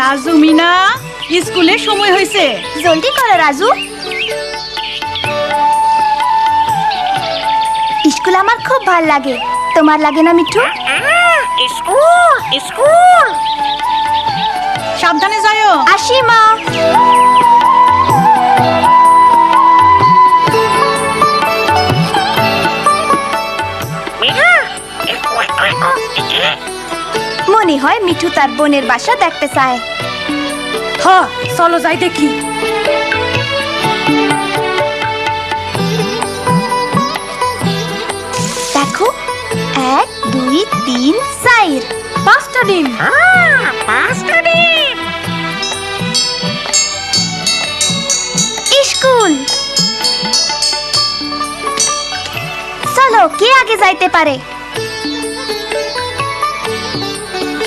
রাজু মিনা স্কুলে সময় হয়েছে, জলদি করো রাজু। স্কুল আমার খুব ভাল লাগে, তোমার লাগে না মিঠু? স্কুল স্কুল সাবধানে যাও। আসি মা। মনে হয় মিঠু তার বোনের বাসা দেখতে চায়। হ্যাঁ, চলো যাই দেখি। দেখো, 1 2 3 4 5টা ডিম। পাঁচটা ডিম। স্কুল। চলো, কে আগে যাইতে পারে?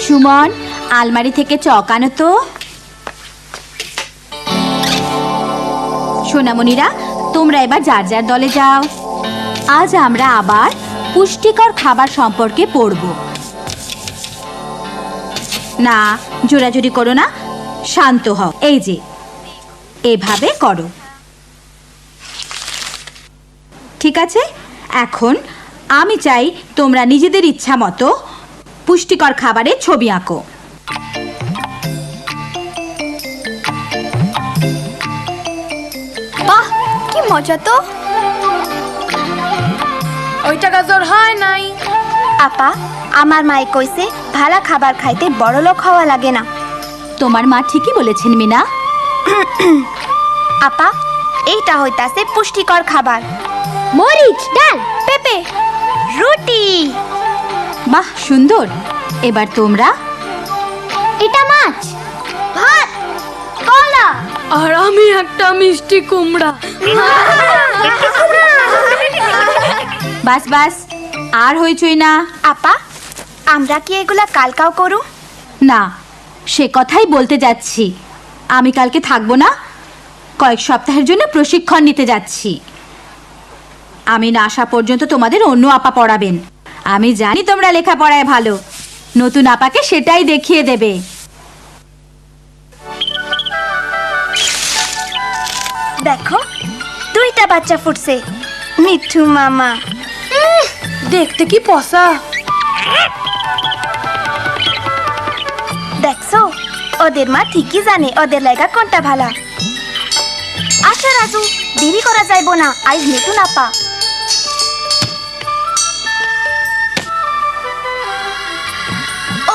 সুমন, আলমারি থেকে চক আনো তো। সোনামণিরা, তোমরা এবার যার যার দলে যাও। আজ আমরা আবার পুষ্টিকর খাবার সম্পর্কে পড়ব। না, জোরাজুরি করো না, শান্ত হও। এই যে এভাবে করো, ঠিক আছে? এখন আমি চাই তোমরা নিজেদের ইচ্ছা মতো পুষ্টিকর খাবারের ছবি আঁকো। বাহ, কি মজা তো। ওইটা গাজর হয় নাই। আপা, আমার মায়ে কইছে ভালা খাবার খাইতে বড়লোক হওয়া লাগে না। তোমার মা ঠিকই বলেছেন মিনা। আপা, এইটা হইতাছে পুষ্টিকর খাবার। মরিচ, ডাল, পেঁপে, রুটি। বাহ, সুন্দর। এবার তোমরা। এটা মাছ, ভাত, কলা। আর আমি একটা মিষ্টি কুমড়া। বাস বাস, আর হইচই না। আপা, আমরা কি এগুলা কালকাও করু? না, সে কথাই বলতে যাচ্ছি। আমি কালকে থাকবো না, কয়েক সপ্তাহের জন্য প্রশিক্ষণ নিতে যাচ্ছি। আমি না আসা পর্যন্ত তোমাদের অন্য আপা পড়াবেন। আমি জানি তোমরা লেখাপড়ায় ভালো, নতুন আপাকে সেটাই দেখিয়ে দেবে। দেখো, 2টা বাচ্চা ফুটছে। মিঠু মামা। দেখতে কি পসা। দেখছো, ওদের মা ঠিকই জানে ওদের লাগা কোনটা ভালা। আচ্ছা রাজু, দেরি করা যাইব না, আইজ নতুন আপা।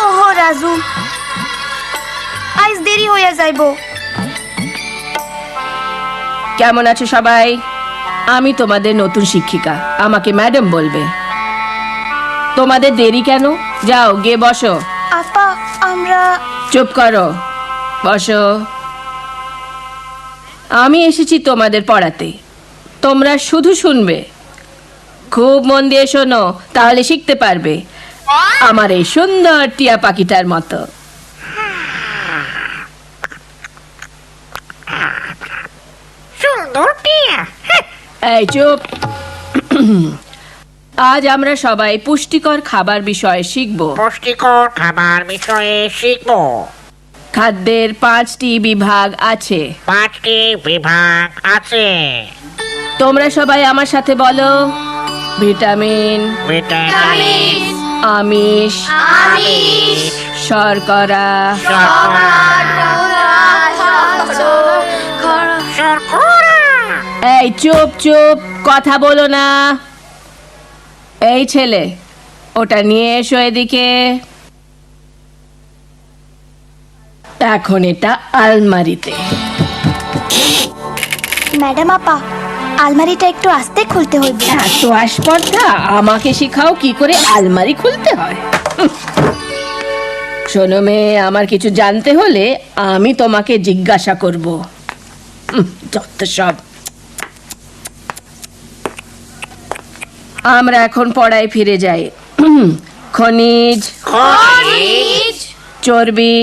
ওহো রাজু, আইজ দেরি হইয়া যাইব। কেমন আছো সবাই? আমি তোমাদের নতুন শিক্ষিকা, আমাকে ম্যাডাম বলবে। তোমাদের দেরি কেন? যাও গিয়ে বসো। আপা, আমরা। চুপ করো, বসো। আমি এসেছি তোমাদের পড়াতে, তোমরা শুধু শুনবে। খুব মন দিয়ে শোনো, তাহলে শিখতে পারবে আমার এই সুন্দর টিয়া পাখিটার মতো। সুন্দর টিয়া। এই চুপ। আজ আমরা সবাই পুষ্টিকর খাবার বিষয়ে শিখব। পুষ্টিকর খাবার বিষয়ে শিখবো। খাদ্যের 5টি বিভাগ আছে। 5টি বিভাগ আছে। তোমরা সবাই আমার সাথে বলো। ভিটামিন, ভিটামিন, আমিষ, শর্করা, শর্করা। এই চুপ চুপ, কথা বলো না। এই ছেলে, ওটা নিয়ে এসো এদিকে। এখন এটা আলমারিতে। ম্যাডাম আপা, আলমারিটা একটু আস্তে খুলতে হইবে। এত আসপর্দা, আমাকে শিখাও কি করে আলমারি খুলতে হয়। শোনো মেয়ে, আমার কিছু জানতে হলে আমি তোমাকে জিজ্ঞাসা করব। যত সব। আমরা এখন পড়ায় ফিরে যাই। খনিজ, চর্বি,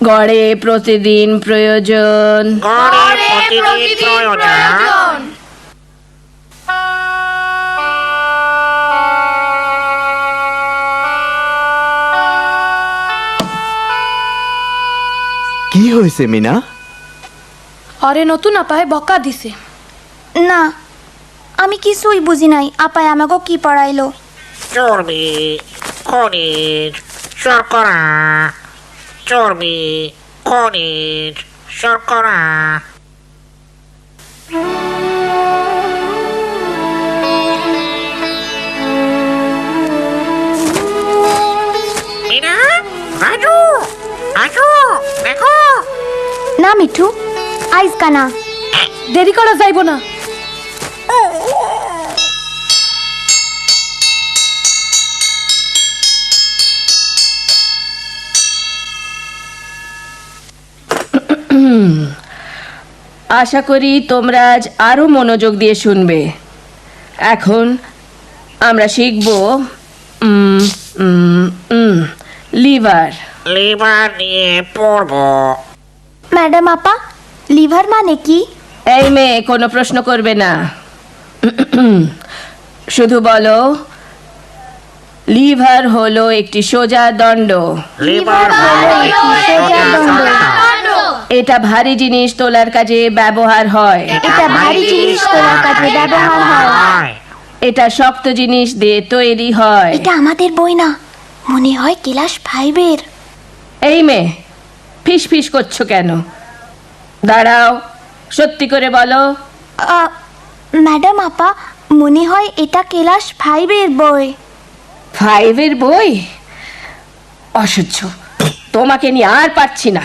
গড়ে প্রতিদিন প্রয়োজন। কি হয়েছে মিনা? অরে নতুন আপায় বকা দিছে। না, আমি কিছুই বুঝি নাই। আপায় আমাকে কি পড়াইলো? চর্বি, খনিজ, শর্করা। চর্বি, খনিজ, শর্করা। মিনা, রাজু, আসো, দেখো। না মিঠু, আইজ কানা। দেরি করা যাইব না। আশা করি তোমরা আজ আরো মনোযোগ দিয়ে শুনবে। এখন আমরা শিখব লিভার। লিভার নিয়ে পড়বো। ম্যাডাম আপা, লিভার মানে কি? এই মেয়ে, কোনো প্রশ্ন করবে না, শুধু বলো লিভার হলো একটি সোজা দণ্ড। লিভার হলো একটি সোজা দণ্ড। এটা ভারী জিনিস তোলার কাজে ব্যবহার হয়। এটা ভারী জিনিস তোলার কাজে ব্যবহার হয়। এটা শক্ত জিনিস দিয়ে তৈরি হয়। এটা আমাদের বই না, মনে হয় ক্লাস 5-এর। এই মেয়ে, ফিস ফিস করছো কেন? দাঁড়াও, সত্যি করে বলো। ম্যাডাম আপা, মনে হয় এটা ক্লাস 5-এর বই। 5-এর বই? অসহ্য, তোমাকে নিয়ে আর পারছি না।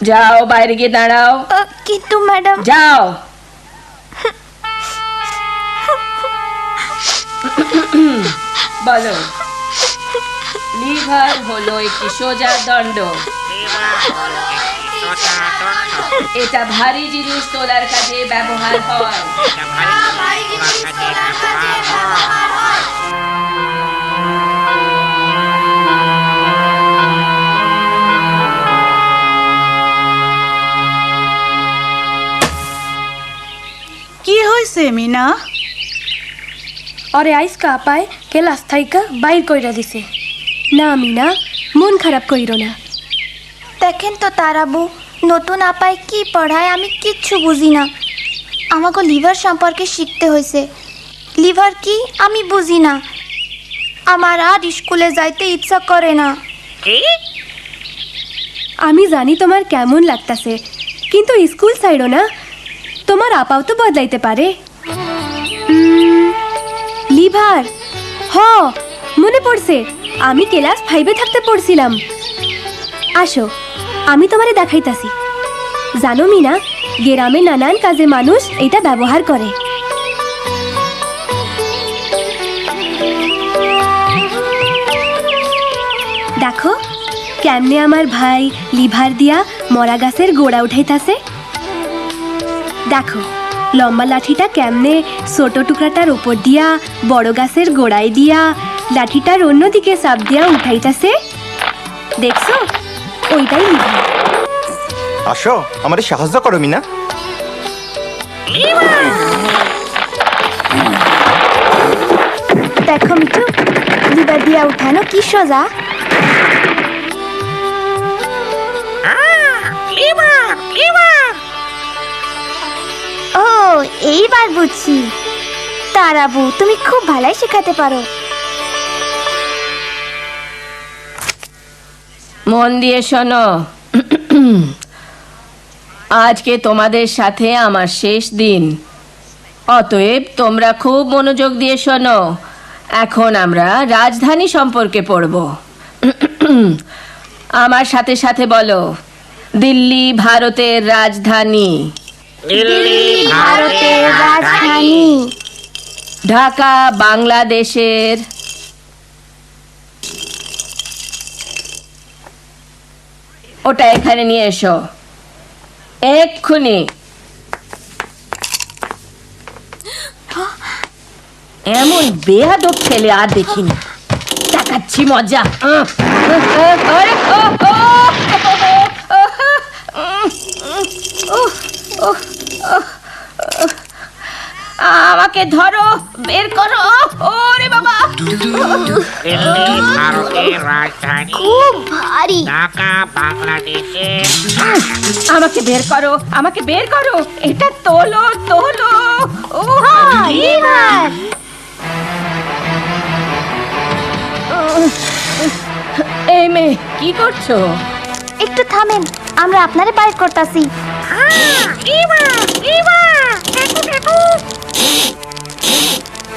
যাও, বাইরে গিয়ে দাঁড়াও। কিন্তু ম্যাডাম, যাও। বলো, লিভার হলো একটি সোজা দণ্ড। এটা ভারী জিনিস তোলার কাজে ব্যবহার হয়। কি হয়েছে মিনা? অরে আইসকা আপায় ক্লাস থাইকা বাইর কইরা দিছে। না মিনা, মন খারাপ কইরো না। দেখেন তো তারাবু, নতুন আপায় কি পড়ায় আমি কিচ্ছু বুঝি না। আমাকে লিভার সম্পর্কে শিখতে হয়েছে। লিভার কি আমি বুঝি না। আমার আর স্কুলে যাইতে ইচ্ছা করে না। কি? আমি জানি তোমার কেমন লাগতাছে, কিন্তু স্কুল ছাইড়ো না। তোমার আপাও তো বদলাইতে পারে। লিভার, হ মনে পড়ছে, আমি ক্লাস 5-এ থাকতে পড়ছিলাম। আসো, আমি তোমারে দেখাইতাছি। জানো মিনা, গ্রামে নানান কাজে মানুষ এটা ব্যবহার করে। দেখো কেমনে আমার ভাই লিভার দিয়া মরা গাছের গোড়া উঠাইতাছে। দেখো লম্বা লাঠিটা কেমনে ছোট টুকরাটার উপর দিয়া বড় গাছের গোড়ায় দিয়া লাঠিটার অন্যদিকে চাপ দিয়া উঠাইতাছে। দেখছো, ওইটাই লিভার। আসো, আমারে সাহায্য করো মিনা। দেখো মিঠু, লিভার দিয়া উঠানো কি সোজা। Liver, liver. ও, এইবার বুঝছি। তারাবু, তুমি খুব ভালোই শেখাতে পারো। মন দিয়ে শোনো, আজকে তোমাদের সাথে আমার শেষ দিন। অতএব তোমরা খুব মনোযোগ দিয়ে শোনো। এখন আমরা রাজধানী সম্পর্কে পড়ব। আমার সাথে সাথে বলো, দিল্লি ভারতের রাজধানী। দিল্লি ভারতের রাজধানী। ঢাকা বাংলাদেশের। ওটা এখানে নিয়ে এসো এক্ষুনি। এমন বেয়াদব ছেলে আর দেখিনি। দেখাচ্ছি মজা। আমাকে ধরো, বের করো। ওরে বাবা, দিল্লি ভারতের রাজধানী, খুব ভারী। ঢাকা বাংলাদেশের। আমাকে বের করো, আমাকে বের করো, এটা তোলো তোলো। ও লিভার। এই মেয়ে কি করছো? একটু থামেন, আমরা আপনারে বাইর করতাছি।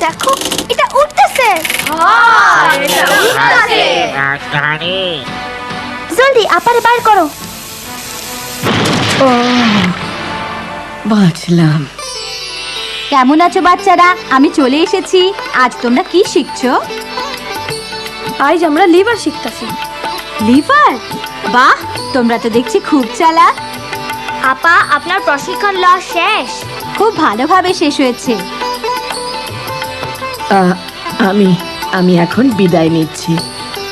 দেখো, এটা উঠতেছে। ভারতের রাজধানী। জলদি আপারে বাইর করো। বাঁচলাম। কেমন আছো বাচ্চারা? আমি চলে এসেছি। আজ তোমরা কি শিখছো? আজ আমরা লিভার শিখতাছি। লিভার? বাহ, তোমরা তো দেখছি খুব চালাক। আপা, আপনার প্রশিক্ষণ ল শেষ। খুব ভালোভাবে শেষ হয়েছে। আমি এখন বিদায় নিচ্ছি।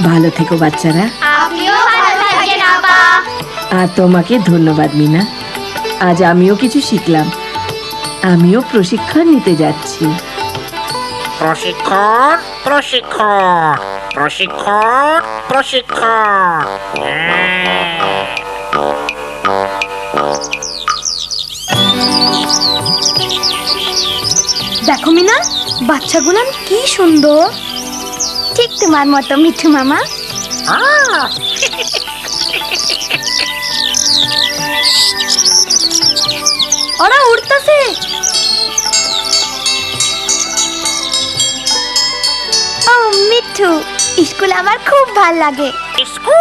ভালো থেকো বাচ্চারা। আপনিও ভালো থাকেন আপা। আর তোমাকে ধন্যবাদ মিনা। আজ আমিও কিছু শিখলাম। আমিও প্রশিক্ষণ নিতে যাচ্ছি। প্রশিক্ষণ প্রশিক্ষণ প্রশিক্ষণ প্রশিক্ষণ। দেখো মিনা, বাচ্চাগুলান কি সুন্দর। ঠিক তোমার মতো মিঠু মামা। ওরা উড়তাছে। ও মিঠু, স্কুল আমার খুব ভাল লাগে। স্কুল